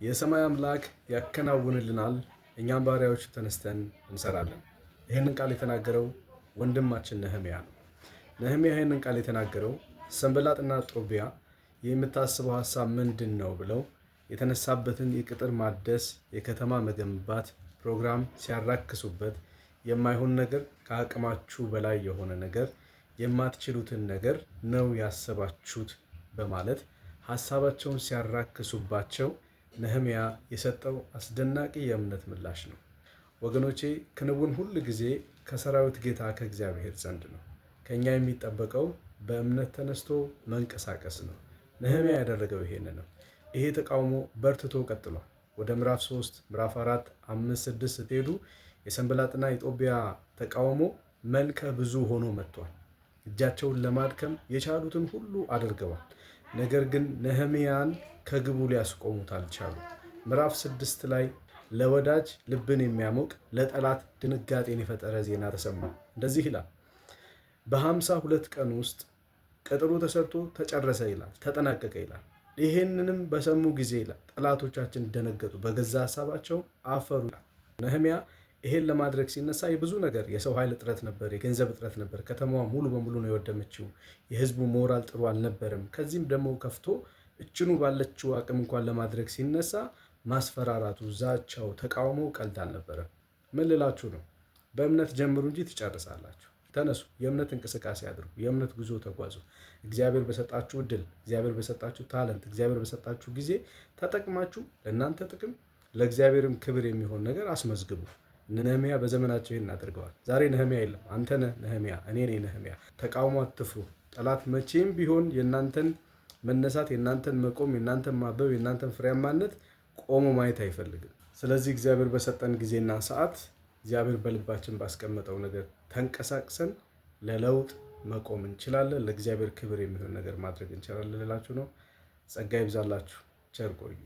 የሰማይ አምላክ ያከናውንልናል፣ እኛም ባሪያዎች ተነስተን እንሰራለን። ይህንን ቃል የተናገረው ወንድማችን ነህምያ ነው። ነህምያ ይህንን ቃል የተናገረው ሰንበላጥና ጦቢያ የምታስበው ሀሳብ ምንድን ነው ብለው የተነሳበትን የቅጥር ማደስ የከተማ መገንባት ፕሮግራም ሲያራክሱበት የማይሆን ነገር ከአቅማችሁ በላይ የሆነ ነገር የማትችሉትን ነገር ነው ያሰባችሁት በማለት ሀሳባቸውን ሲያራክሱባቸው ነህምያ የሰጠው አስደናቂ የእምነት ምላሽ ነው። ወገኖቼ ክንውን ሁል ጊዜ ከሰራዊት ጌታ ከእግዚአብሔር ዘንድ ነው። ከኛ የሚጠበቀው በእምነት ተነስቶ መንቀሳቀስ ነው። ነህምያ ያደረገው ይሄን ነው። ይሄ ተቃውሞ በርትቶ ቀጥሏል። ወደ ምዕራፍ 3 ምዕራፍ 4 5 6 ስትሄዱ የሰንበላጥና የጦቢያ ተቃውሞ መልከ ብዙ ሆኖ መጥቷል። እጃቸውን ለማድከም የቻሉትን ሁሉ አድርገዋል። ነገር ግን ነህምያን ከግቡ ሊያስቆሙት አልቻሉ። ምዕራፍ 6 ላይ ለወዳጅ ልብን የሚያሞቅ ለጠላት ድንጋጤን የፈጠረ ዜና ተሰማ። እንደዚህ ይላል፣ በ52 ቀን ውስጥ ቅጥሩ ተሰርቶ ተጨረሰ ይላል፣ ተጠናቀቀ ይላል። ይህንንም በሰሙ ጊዜ ይላል ጠላቶቻችን ደነገጡ፣ በገዛ ሀሳባቸው አፈሩ ይላል። ነህምያ ይሄን ለማድረግ ሲነሳ የብዙ ነገር የሰው ኃይል እጥረት ነበር፣ የገንዘብ እጥረት ነበር። ከተማዋ ሙሉ በሙሉ ነው የወደመችው። የህዝቡ ሞራል ጥሩ አልነበረም። ከዚህም ደግሞ ከፍቶ እችኑ ባለችው አቅም እንኳን ለማድረግ ሲነሳ ማስፈራራቱ፣ ዛቻው፣ ተቃውሞ ቀልድ አልነበረም። ምን ልላችሁ ነው? በእምነት ጀምሩ እንጂ ትጨርሳላችሁ። ተነሱ፣ የእምነት እንቅስቃሴ አድርጉ፣ የእምነት ጉዞ ተጓዙ። እግዚአብሔር በሰጣችሁ እድል፣ እግዚአብሔር በሰጣችሁ ታለንት፣ እግዚአብሔር በሰጣችሁ ጊዜ ተጠቅማችሁ ለእናንተ ጥቅም ለእግዚአብሔርም ክብር የሚሆን ነገር አስመዝግቡ። ነህምያ በዘመናቸው ይህን አድርገዋል። ዛሬ ነህምያ የለም፣ አንተ ነህ ነህምያ፣ እኔ ነኝ ነህምያ። ተቃውሞ አትፍሩ። ጠላት መቼም ቢሆን የእናንተን መነሳት፣ የእናንተን መቆም፣ የእናንተን ማበብ፣ የእናንተን ፍሬያማነት ቆሞ ማየት አይፈልግም። ስለዚህ እግዚአብሔር በሰጠን ጊዜና ሰዓት እግዚአብሔር በልባችን ባስቀመጠው ነገር ተንቀሳቅሰን ለለውጥ መቆም እንችላለን። ለእግዚአብሔር ክብር የሚሆን ነገር ማድረግ እንችላለን ልላችሁ ነው። ጸጋ ይብዛላችሁ። ቸር ቆዩ።